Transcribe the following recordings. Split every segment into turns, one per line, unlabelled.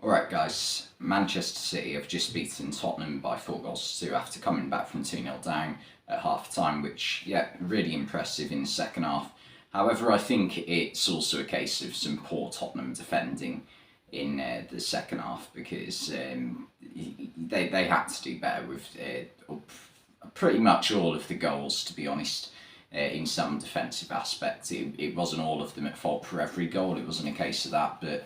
Alright guys, Manchester City have just beaten Tottenham by 4 goals to 2 after coming back from 2-0 down at half time, which, yeah, really impressive in the second half. However, I think it's also a case of some poor Tottenham defending in the second half because they had to do better with pretty much all of the goals, to be honest. In some defensive aspects, it wasn't all of them at fault for every goal. It wasn't a case of that, but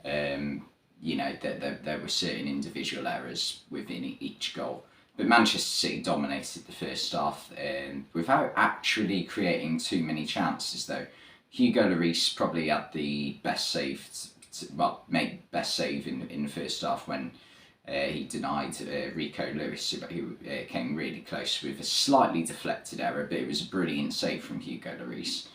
there were certain individual errors within each goal. But Manchester City dominated the first half without actually creating too many chances, though. Hugo Lloris probably had the best save, made best save in the first half when he denied Rico Lewis, who came really close with a slightly deflected error, but it was a brilliant save from Hugo Lloris.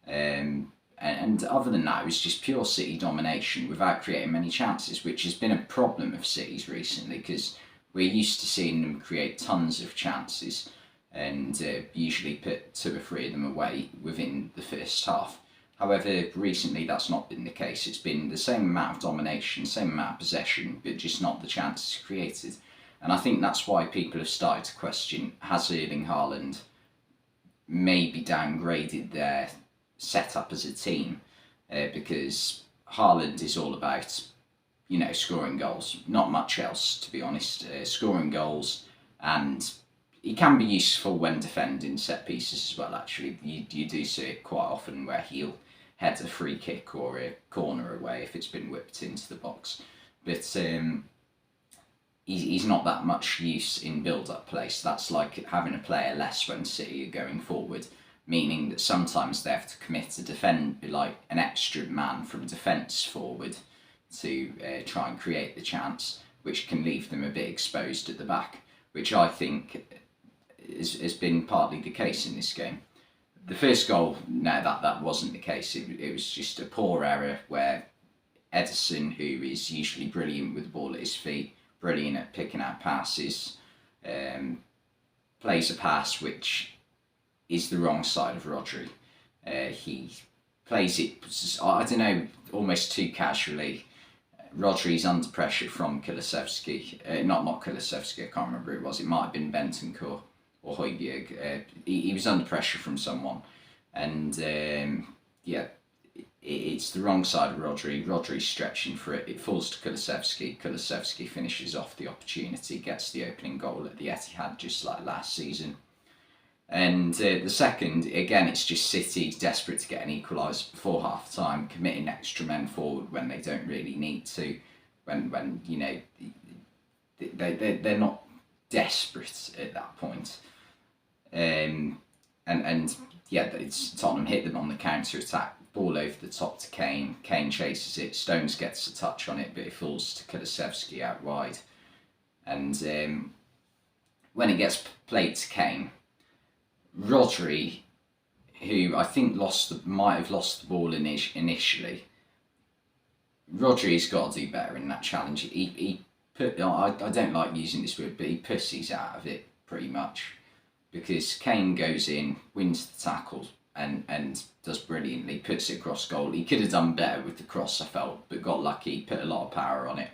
And other than that, it was just pure City domination without creating many chances, which has been a problem of City's recently because we're used to seeing them create tons of chances and usually put 2 or 3 of them away within the first half. However, recently that's not been the case. It's been the same amount of domination, same amount of possession, but just not the chances created. And I think that's why people have started to question, has Erling Haaland maybe downgraded their setup as a team? Because Haaland is all about, scoring goals. Not much else, to be honest. Scoring goals, and he can be useful when defending set pieces as well, actually. You do see it quite often where he'll head a free kick or a corner away if it's been whipped into the box. But he's not that much use in build-up play, so that's like having a player less when City are going forward, meaning that sometimes they have to commit to defend, like an extra man from defence forward to try and create the chance, which can leave them a bit exposed at the back, which I think has been partly the case in this game. The first goal, no, that wasn't the case. It was just a poor error where Ederson, who is usually brilliant with the ball at his feet, brilliant at picking out passes, plays a pass which is the wrong side of Rodri. He plays it, I don't know, almost too casually. Rodri's under pressure from Kulusevski. Not Kulusevski, I can't remember who it was. It might have been Bentancur or Højbjerg. He was under pressure from someone. And it's the wrong side of Rodri. Rodri's stretching for it. It falls to Kulusevski. Kulusevski finishes off the opportunity, gets the opening goal at the Etihad just like last season. And the second, again, it's just City desperate to get an equaliser before half time, committing extra men forward when they don't really need to, when they're not desperate at that point. It's Tottenham hit them on the counter attack, ball over the top to Kane. Kane chases it. Stones gets a touch on it, but it falls to Kulusevski out wide. And when it gets played to Kane, Rodri, who I think might have lost the ball initially, Rodri's got to do better in that challenge. He put, I don't like using this word, but he pussies out of it pretty much, because Kane goes in, wins the tackle, and does brilliantly, puts it across goal. He could have done better with the cross, I felt, but got lucky, put a lot of power on it,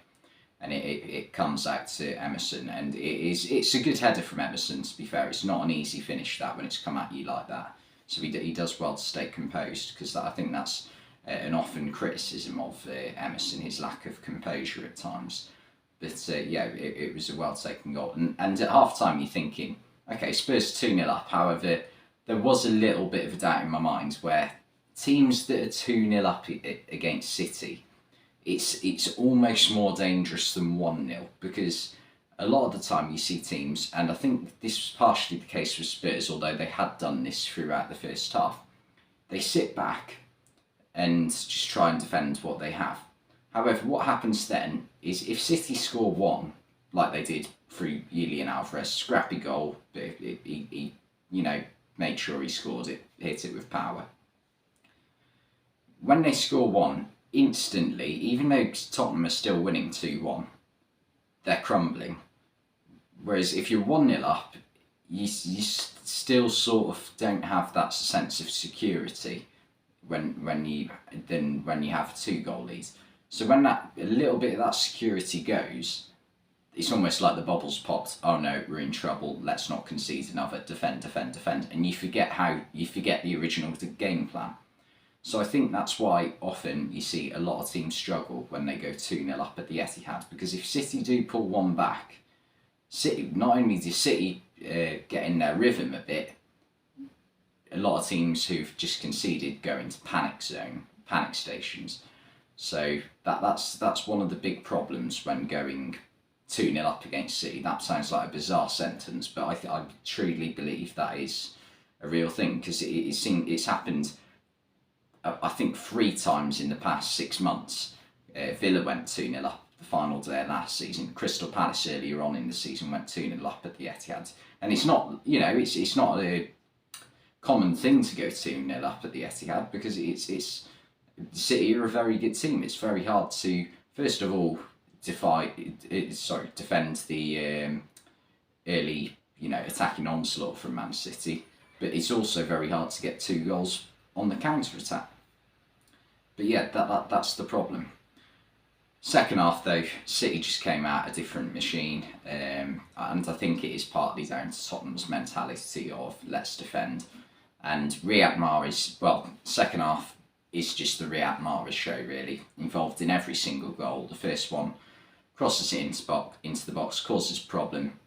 and it comes out to Emerson, and it's a good header from Emerson, to be fair. It's not an easy finish, that, when it's come at you like that. So he does well to stay composed, because I think that's an often criticism of Emerson, his lack of composure at times. But it was a well taken goal. And at half time you're thinking, okay, Spurs 2-0 up. However, there was a little bit of a doubt in my mind where teams that are 2-0 up against City, it's almost more dangerous than 1-0, because a lot of the time you see teams, and I think this was partially the case with Spurs, although they had done this throughout the first half, they sit back and just try and defend what they have. However, what happens then is if City score one, like they did through Julian Alvarez, scrappy goal, but he made sure he scored it, hit it with power. When they score one, instantly, even though Tottenham are still winning 2-1, they're crumbling. Whereas if you're 1-0 up, you still sort of don't have that sense of security when you have a 2-goal lead. So when a little bit of that security goes, it's almost like the bubbles popped. Oh no, we're in trouble. Let's not concede another. Defend, defend, defend, and you forget the original game plan. So I think that's why often you see a lot of teams struggle when they go 2-0 up at the Etihad, because if City do pull one back, City, not only does City get in their rhythm a bit, a lot of teams who've just conceded go into panic zone, panic stations. So that's one of the big problems when going 2-0 up against City. That sounds like a bizarre sentence, but I truly believe that is a real thing, because it's happened, I think, 3 times in the past 6 months. Villa went 2-0 up the final day last season. Crystal Palace earlier on in the season went 2-0 up at the Etihad. And it's not, it's not a common thing to go 2-0 up at the Etihad, because it's City are a very good team. It's very hard to, first of all, defend the early, attacking onslaught from Man City, but it's also very hard to get 2 goals on the counter attack. But yeah, that's the problem. Second half though, City just came out a different machine, and I think it is partly down to Tottenham's mentality of let's defend. And Riyad Mahrez, second half is just the Riyad Mahrez show, really, involved in every single goal. The first one crosses it into the box, causes a problem.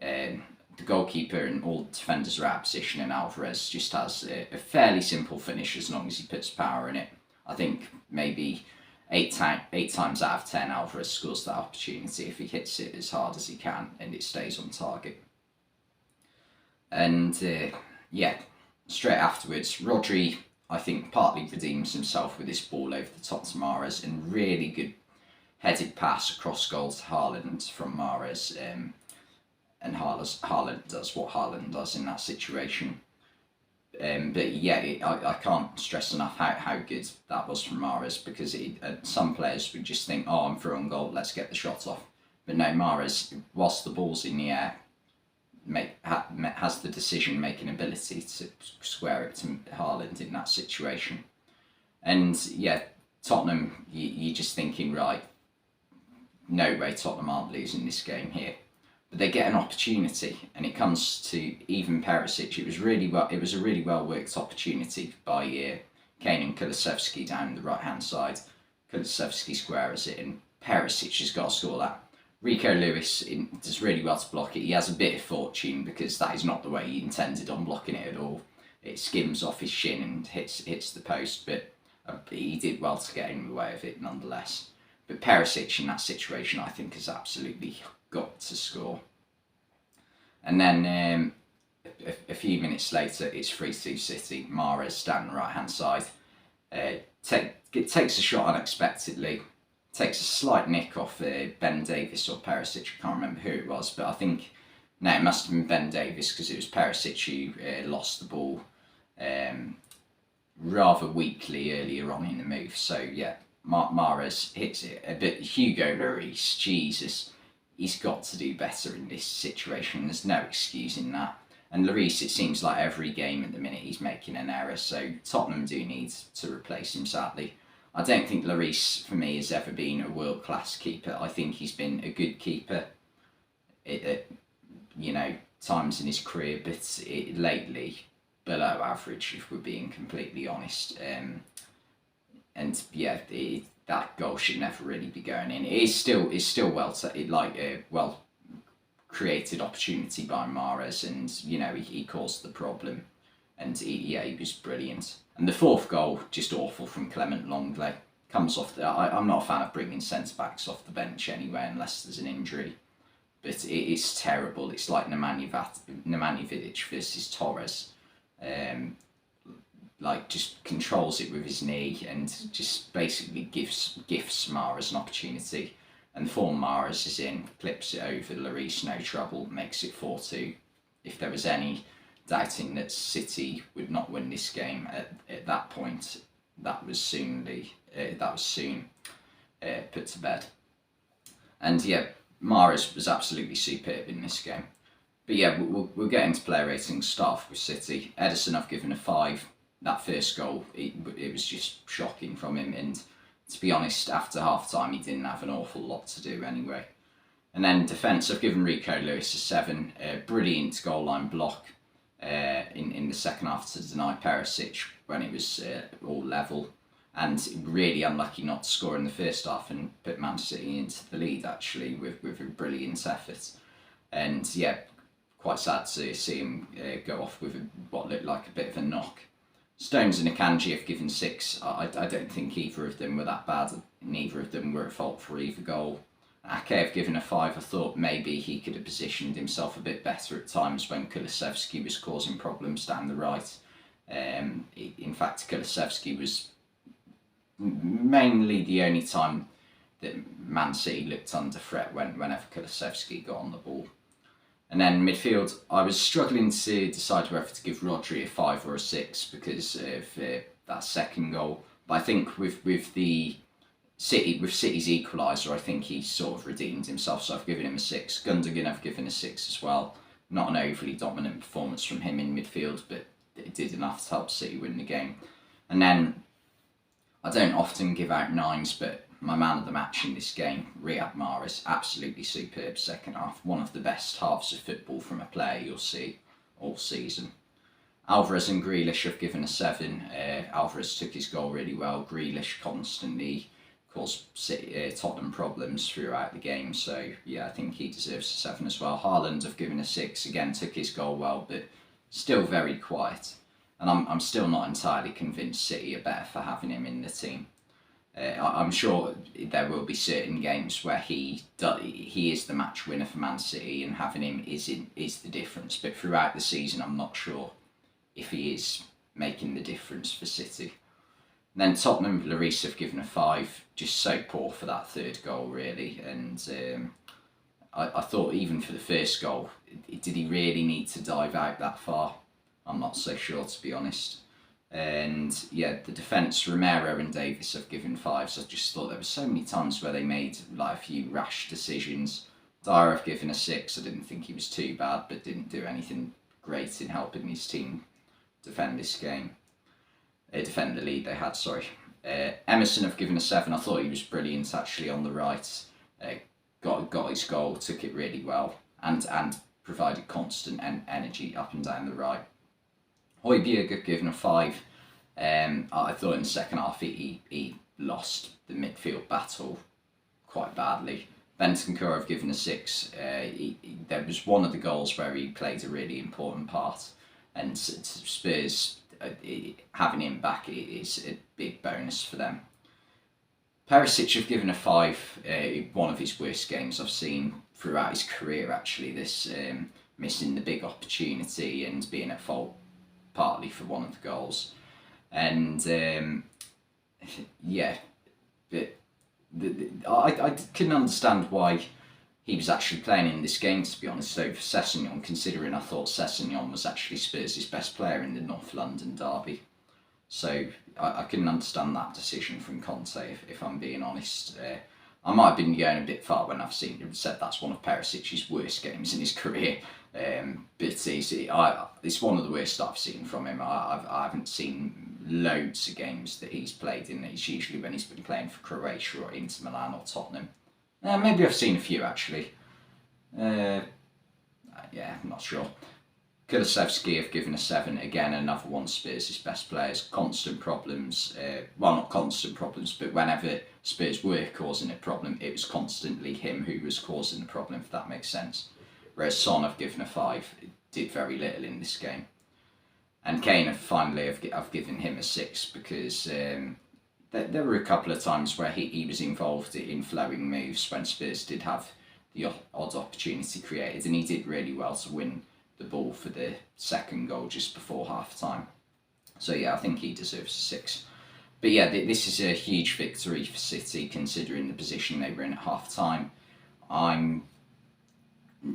The goalkeeper and all defenders are out of position, and Alvarez just has a fairly simple finish as long as he puts power in it. I think maybe 8 times out of 10 Alvarez scores that opportunity if he hits it as hard as he can and it stays on target. And straight afterwards, Rodri, I think, partly redeems himself with his ball over the top to Mahrez, and really good headed pass across goal to Haaland from Mahrez, and Haaland does what Haaland does in that situation. I can't stress enough how good that was from Mahrez, because some players would just think, oh, I'm through on goal, let's get the shot off. But no, Mahrez, whilst the ball's in the air, has the decision-making ability to square it to Haaland in that situation. And yeah, Tottenham, you're just thinking, right, no way Tottenham aren't losing this game here. But they get an opportunity, and it comes to even Perisic. It was a really well worked opportunity by Kane and Kulusevski down the right hand side. Kulusevski squares it, and Perisic has got to score that. Rico Lewis does really well to block it. He has a bit of fortune, because that is not the way he intended on blocking it at all. It skims off his shin and hits the post, but he did well to get in the way of it nonetheless. But Perisic in that situation, I think, has absolutely got to score. And then a few minutes later, it's 3-2 City. Mahrez down the right hand side. Takes a shot unexpectedly. Takes a slight nick off Ben Davies or Perisic. I can't remember who it was, but I think it must have been Ben Davies, because it was Perisic who lost the ball rather weakly earlier on in the move. So yeah, Mahrez hits it. But Hugo Lloris, Jesus, he's got to do better in this situation. There's no excusing that. And Lloris, it seems like every game at the minute he's making an error, so Tottenham do need to replace him, sadly. I don't think Lloris, for me, has ever been a world-class keeper. I think he's been a good keeper at times in his career, but lately below average, if we're being completely honest. That goal should never really be going in. It is still well created opportunity by Mahrez, and he caused the problem, and he was brilliant. And the fourth goal, just awful from Clement Longley. Comes off I'm not a fan of bringing centre backs off the bench anyway, unless there's an injury. But it's terrible. It's like Nemanja Vidic versus Torres. Just controls it with his knee and just basically gifts Mahrez an opportunity. And the form Mahrez is in, clips it over Lloris, no trouble, makes it 4-2. If there was any doubting that City would not win this game at that point, that was soon put to bed. And yeah, Mahrez was absolutely superb in this game. But yeah, we'll get into player ratings. Start with City. Ederson, I've given a 5. That first goal, it was just shocking from him, and to be honest, after half time he didn't have an awful lot to do anyway. And then defence, I've given Rico Lewis a 7. Brilliant goal line block in the second half to deny Perisic when it was all level. And really unlucky not to score in the first half and put Man City into the lead, actually, with a brilliant effort. And yeah, quite sad to see him go off with what looked like a bit of a knock. Stones and Akanji have given 6. I don't think either of them were that bad. Neither of them were at fault for either goal. Ake have given a 5. I thought maybe he could have positioned himself a bit better at times when Kulusevski was causing problems down the right. In fact, Kulusevski was mainly the only time that Man City looked under threat whenever Kulusevski got on the ball. And then midfield, I was struggling to decide whether to give Rodri a 5 or a 6 because of that second goal. But I think with City's equaliser, I think he sort of redeemed himself, so I've given him a 6. Gundogan I've given a 6 as well. Not an overly dominant performance from him in midfield, but it did enough to help City win the game. And then I don't often give out 9s, but my man of the match in this game, Riyad Mahrez, absolutely superb second half. One of the best halves of football from a player you'll see all season. Alvarez and Grealish have given a 7. Alvarez took his goal really well. Grealish constantly caused Tottenham problems throughout the game, so yeah, I think he deserves a 7 as well. Haaland have given a 6. Again, took his goal well, but still very quiet. And I'm still not entirely convinced City are better for having him in the team. I'm sure there will be certain games where he is the match winner for Man City, and having him is the difference. But throughout the season, I'm not sure if he is making the difference for City. And then Tottenham, Lloris have given a 5. Just so poor for that third goal, really. And I thought even for the first goal, did he really need to dive out that far? I'm not so sure, to be honest. And yeah, the defence, Romero and Davis have given 5s. I just thought there were so many times where they made like a few rash decisions. Dyer have given a 6. I didn't think he was too bad, but didn't do anything great in helping his team defend this game. Defend the lead they had, sorry. Emerson have given a 7. I thought he was brilliant actually on the right. Got his goal, took it really well, and provided constant energy up and down the right. Højbjerg have given a 5. I thought in the second half he lost the midfield battle quite badly. Bentancur have given a 6. There was one of the goals where he played a really important part, and Spurs having him back is a big bonus for them. Perisic have given a 5. One of his worst games I've seen throughout his career, actually. This missing the big opportunity and being at fault partly for one of the goals. And yeah, but I couldn't understand why he was actually playing in this game, to be honest, over Sessegnon, considering I thought Sessegnon was actually Spurs' best player in the North London derby. So I couldn't understand that decision from Conte, if I'm being honest. I might have been going a bit far when I've said that's one of Perisic's worst games in his career. But it's one of the worst I've seen from him. I haven't seen loads of games that he's played in. It's usually when he's been playing for Croatia or Inter Milan or Tottenham. Maybe I've seen a few actually. Yeah, I'm not sure. Kulusevski have given a 7. Again, another one of Spurs' best players. Constant problems. Well, not constant problems, but whenever Spurs were causing a problem, it was constantly him who was causing the problem, if that makes sense. Whereas Son have given a 5. Did very little in this game. And Kane I've given him a 6 because there were a couple of times where he was involved in flowing moves when Spurs did have the odd opportunity created, and he did really well to win the ball for the second goal just before half time. So yeah, I think he deserves a 6. But yeah, this is a huge victory for City considering the position they were in at half time. I'm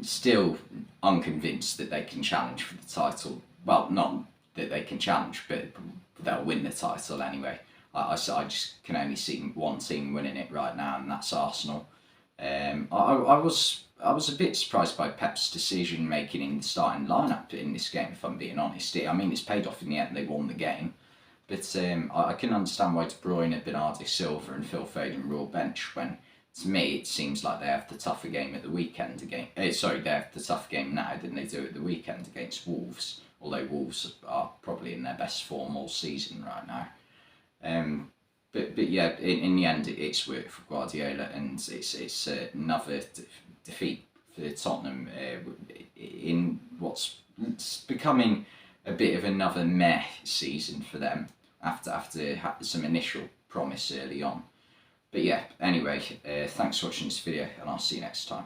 still unconvinced that they can challenge for the title. Well, not that they can challenge, but they'll win the title anyway. I just can only see one team winning it right now, and that's Arsenal. I was a bit surprised by Pep's decision making in the starting lineup in this game, if I'm being honest. I mean, it's paid off in the end. They won the game, But I can understand why De Bruyne, Bernardo Silva and Phil Foden were all bench when, to me, it seems like they have the tougher game at the weekend again. Sorry, they have the tougher game now than they do at the weekend against Wolves. Although Wolves are probably in their best form all season right now. But yeah, in the end, it's worked for Guardiola, and it's another defeat for Tottenham in what's becoming a bit of another meh season for them after some initial promise early on. But yeah, anyway, thanks for watching this video, and I'll see you next time.